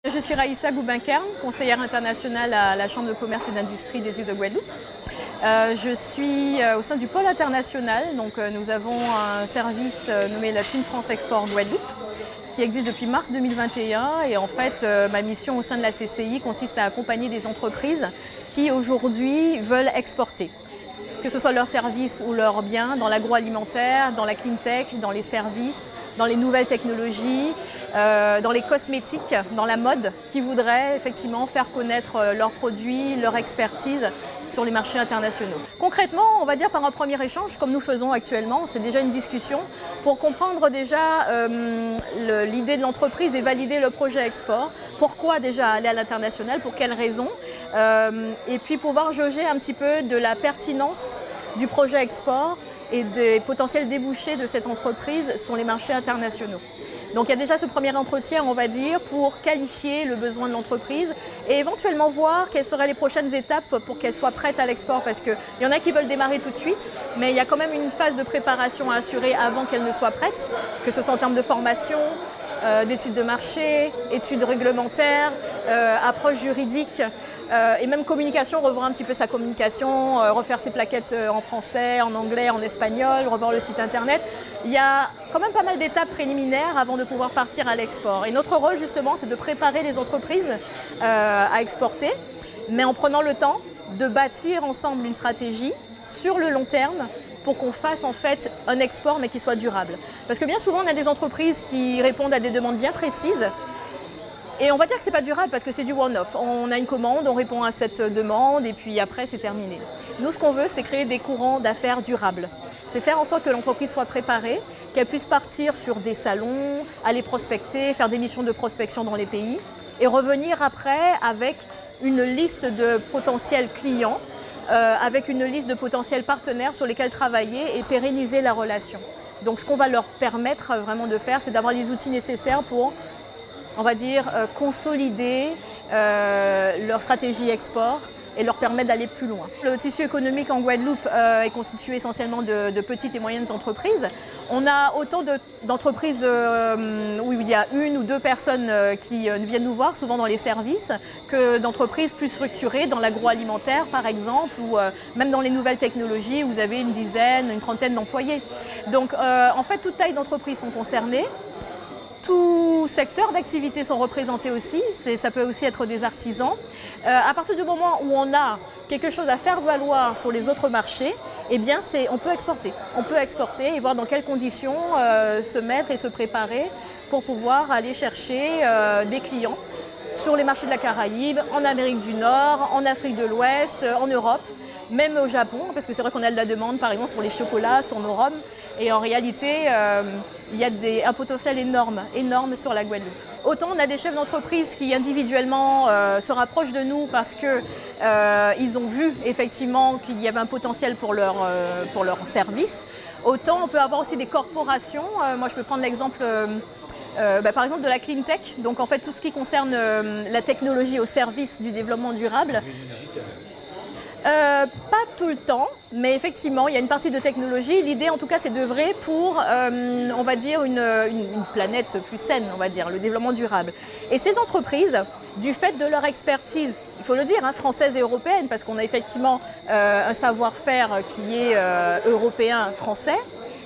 Je suis Raïssa Goubin-Kern, conseillère internationale à la Chambre de commerce et d'industrie des îles de Guadeloupe. Je suis au sein du pôle international, donc nous avons un service nommé la Team France Export Guadeloupe qui existe depuis mars 2021 et en fait ma mission au sein de la CCI consiste à accompagner des entreprises qui aujourd'hui veulent exporter. Que ce soit leurs services ou leurs biens, dans l'agroalimentaire, dans la clean tech, dans les services, dans les nouvelles technologies, dans les cosmétiques, dans la mode, qui voudraient effectivement faire connaître leurs produits, leur expertise sur les marchés internationaux. Concrètement, on va dire par un premier échange, comme nous faisons actuellement, c'est déjà une discussion pour comprendre déjà l'idée de l'entreprise et valider le projet export. Pourquoi déjà aller à l'international, pour quelles raisons, et puis pouvoir jauger un petit peu de la pertinence du projet export et des potentiels débouchés de cette entreprise sur les marchés internationaux. Donc il y a déjà ce premier entretien, on va dire, pour qualifier le besoin de l'entreprise et éventuellement voir quelles seraient les prochaines étapes pour qu'elle soit prête à l'export. Parce qu'il y en a qui veulent démarrer tout de suite, mais il y a quand même une phase de préparation à assurer avant qu'elle ne soit prête, que ce soit en termes de formation, d'études de marché, études réglementaires, approche juridique et même communication, revoir un petit peu sa communication, refaire ses plaquettes en français, en anglais, en espagnol, revoir le site internet. Il y a quand même pas mal d'étapes préliminaires avant de pouvoir partir à l'export. Et notre rôle justement, c'est de préparer les entreprises à exporter, mais en prenant le temps de bâtir ensemble une stratégie sur le long terme pour qu'on fasse en fait un export mais qui soit durable. Parce que bien souvent on a des entreprises qui répondent à des demandes bien précises et on va dire que ce n'est pas durable parce que c'est du one-off. On a une commande, on répond à cette demande et puis après c'est terminé. Nous ce qu'on veut c'est créer des courants d'affaires durables. C'est faire en sorte que l'entreprise soit préparée, qu'elle puisse partir sur des salons, aller prospecter, faire des missions de prospection dans les pays et revenir après avec une liste de potentiels clients, avec une liste de potentiels partenaires sur lesquels travailler et pérenniser la relation. Donc ce qu'on va leur permettre vraiment de faire, c'est d'avoir les outils nécessaires pour, on va dire, consolider leur stratégie export et leur permettre d'aller plus loin. Le tissu économique en Guadeloupe est constitué essentiellement de petites et moyennes entreprises. On a autant d'entreprises où il y a une ou deux personnes qui viennent nous voir, souvent dans les services, que d'entreprises plus structurées dans l'agroalimentaire par exemple, ou même dans les nouvelles technologies où vous avez une dizaine, une trentaine d'employés. Donc en fait, toute taille d'entreprise sont concernées. Tous secteurs d'activité sont représentés aussi, ça peut aussi être des artisans. À partir du moment où on a quelque chose à faire valoir sur les autres marchés, eh bien on peut exporter. On peut exporter et voir dans quelles conditions se mettre et se préparer pour pouvoir aller chercher des clients sur les marchés de la Caraïbe, en Amérique du Nord, en Afrique de l'Ouest, en Europe, même au Japon, parce que c'est vrai qu'on a de la demande par exemple sur les chocolats, sur nos rhums, et en réalité il y a un potentiel énorme sur la Guadeloupe. Autant on a des chefs d'entreprise qui individuellement se rapprochent de nous parce qu'ils ont vu effectivement qu'il y avait un potentiel pour leur service, autant on peut avoir aussi des corporations. Moi je peux prendre l'exemple par exemple de la clean tech, donc en fait tout ce qui concerne la technologie au service du développement durable. Pas tout le temps, mais effectivement, il y a une partie de technologie. L'idée, en tout cas, c'est d'œuvrer pour, on va dire, une planète plus saine, on va dire, le développement durable. Et ces entreprises, du fait de leur expertise, il faut le dire, française et européenne, parce qu'on a effectivement un savoir-faire qui est européen, français,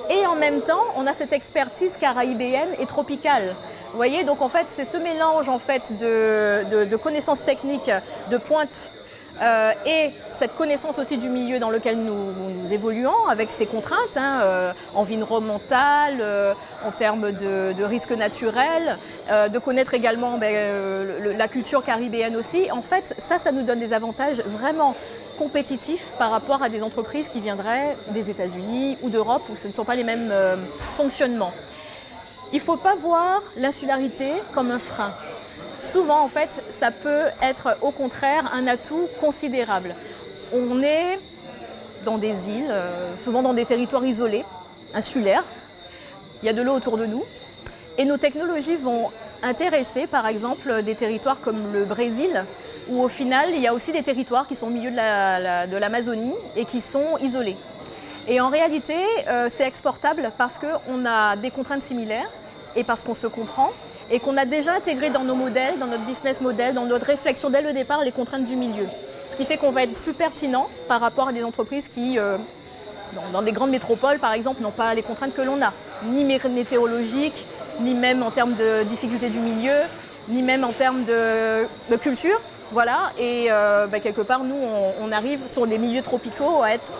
et en même temps, on a cette expertise caraïbéenne et tropicale. Vous voyez, donc en fait, c'est ce mélange en fait de connaissances techniques de pointe. Et cette connaissance aussi du milieu dans lequel nous évoluons, avec ses contraintes environnementales, en termes de risques naturels, de connaître également la culture caribéenne aussi. En fait, ça nous donne des avantages vraiment compétitifs par rapport à des entreprises qui viendraient des États-Unis ou d'Europe où ce ne sont pas les mêmes fonctionnements. Il ne faut pas voir l'insularité comme un frein. Souvent, en fait, ça peut être au contraire un atout considérable. On est dans des îles, souvent dans des territoires isolés, insulaires. Il y a de l'eau autour de nous. Et nos technologies vont intéresser, par exemple, des territoires comme le Brésil, où au final, il y a aussi des territoires qui sont au milieu de l'Amazonie et qui sont isolés. Et en réalité, c'est exportable parce qu'on a des contraintes similaires et parce qu'on se comprend et qu'on a déjà intégré dans nos modèles, dans notre business model, dans notre réflexion dès le départ, les contraintes du milieu. Ce qui fait qu'on va être plus pertinent par rapport à des entreprises qui, dans des grandes métropoles par exemple, n'ont pas les contraintes que l'on a, ni météorologiques, ni même en termes de difficultés du milieu, ni même en termes de culture. Voilà, et quelque part, nous, on arrive sur des milieux tropicaux à être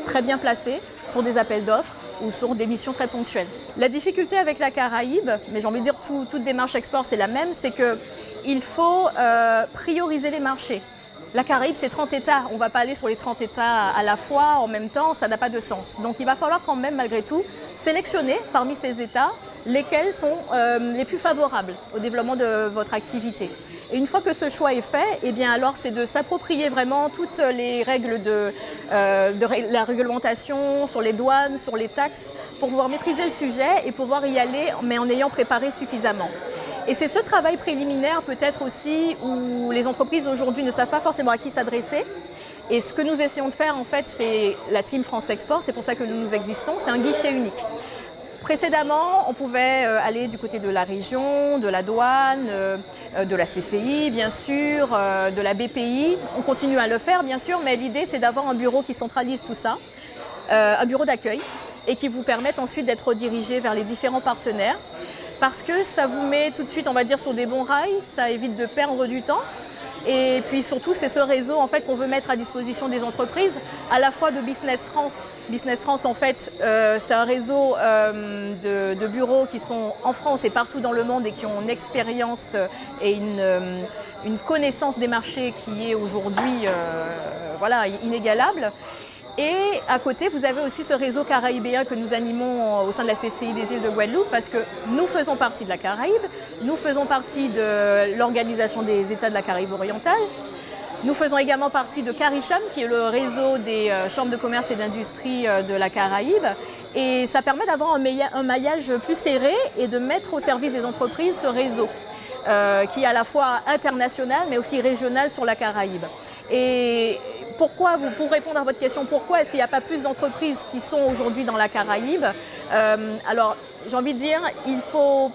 très bien placés sur des appels d'offres ou sur des missions très ponctuelles. La difficulté avec la Caraïbe, mais j'ai envie de dire toute démarche export, c'est la même, c'est qu'il faut prioriser les marchés. La Caraïbe, c'est 30 États. On ne va pas aller sur les 30 États à la fois, en même temps, ça n'a pas de sens. Donc il va falloir quand même, malgré tout, sélectionner parmi ces États lesquels sont les plus favorables au développement de votre activité. Et une fois que ce choix est fait, eh bien alors c'est de s'approprier vraiment toutes les règles de la réglementation, sur les douanes, sur les taxes, pour pouvoir maîtriser le sujet et pouvoir y aller, mais en ayant préparé suffisamment. Et c'est ce travail préliminaire peut-être aussi où les entreprises aujourd'hui ne savent pas forcément à qui s'adresser. Et ce que nous essayons de faire en fait, c'est la Team France Export, c'est pour ça que nous existons, c'est un guichet unique. Précédemment, on pouvait aller du côté de la région, de la douane, de la CCI bien sûr, de la BPI. On continue à le faire bien sûr, mais l'idée c'est d'avoir un bureau qui centralise tout ça, un bureau d'accueil et qui vous permette ensuite d'être redirigé vers les différents partenaires. Parce que ça vous met tout de suite, on va dire, sur des bons rails, ça évite de perdre du temps. Et puis surtout, c'est ce réseau en fait, qu'on veut mettre à disposition des entreprises, à la fois de Business France. Business France, en fait, c'est un réseau de bureaux qui sont en France et partout dans le monde et qui ont une expérience et une connaissance des marchés qui est aujourd'hui inégalable. Et à côté, vous avez aussi ce réseau caraïbéen que nous animons au sein de la CCI des îles de Guadeloupe parce que nous faisons partie de la Caraïbe, nous faisons partie de l'Organisation des États de la Caraïbe orientale, nous faisons également partie de CARICHAM qui est le réseau des chambres de commerce et d'industrie de la Caraïbe et ça permet d'avoir un maillage plus serré et de mettre au service des entreprises ce réseau qui est à la fois international mais aussi régional sur la Caraïbe. Et pour répondre à votre question, pourquoi est-ce qu'il n'y a pas plus d'entreprises qui sont aujourd'hui dans la Caraïbe? Alors, j'ai envie de dire, il faut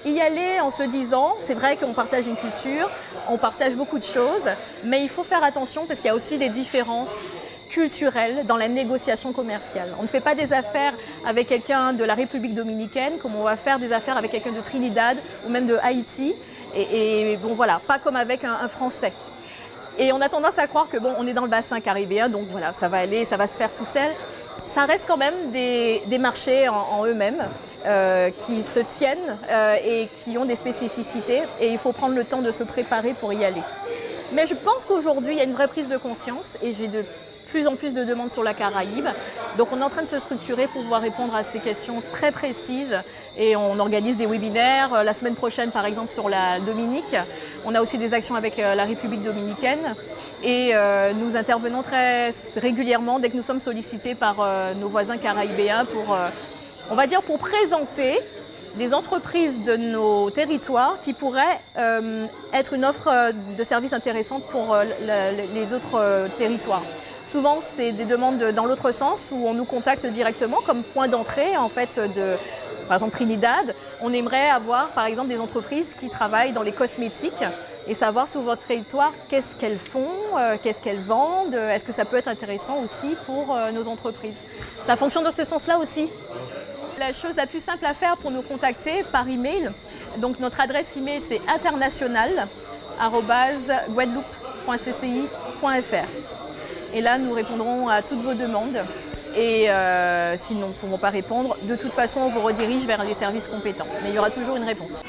y aller en se disant, c'est vrai qu'on partage une culture, on partage beaucoup de choses, mais il faut faire attention parce qu'il y a aussi des différences culturelles dans la négociation commerciale. On ne fait pas des affaires avec quelqu'un de la République dominicaine comme on va faire des affaires avec quelqu'un de Trinidad ou même de Haïti, et bon voilà, pas comme avec un Français. Et on a tendance à croire que on est dans le bassin caribéen, donc voilà, ça va aller, ça va se faire tout seul. Ça reste quand même des marchés en eux-mêmes qui se tiennent et qui ont des spécificités. Et il faut prendre le temps de se préparer pour y aller. Mais je pense qu'aujourd'hui, il y a une vraie prise de conscience et j'ai de plus en plus de demandes sur la Caraïbe. Donc on est en train de se structurer pour pouvoir répondre à ces questions très précises et on organise des webinaires. La semaine prochaine par exemple sur la Dominique. On a aussi des actions avec la République dominicaine et nous intervenons très régulièrement dès que nous sommes sollicités par nos voisins caraïbéens pour présenter des entreprises de nos territoires qui pourraient être une offre de services intéressante pour les autres territoires. Souvent, c'est des demandes dans l'autre sens où on nous contacte directement comme point d'entrée en fait par exemple Trinidad. On aimerait avoir par exemple des entreprises qui travaillent dans les cosmétiques et savoir sur votre territoire qu'est-ce qu'elles font, qu'est-ce qu'elles vendent, est-ce que ça peut être intéressant aussi pour nos entreprises. Ça fonctionne dans ce sens-là aussi. La chose la plus simple à faire pour nous contacter par email, donc notre adresse email c'est international@guadeloupe.cci.fr. Et là, nous répondrons à toutes vos demandes. Et si nous ne pouvons pas répondre, de toute façon, on vous redirige vers les services compétents. Mais il y aura toujours une réponse.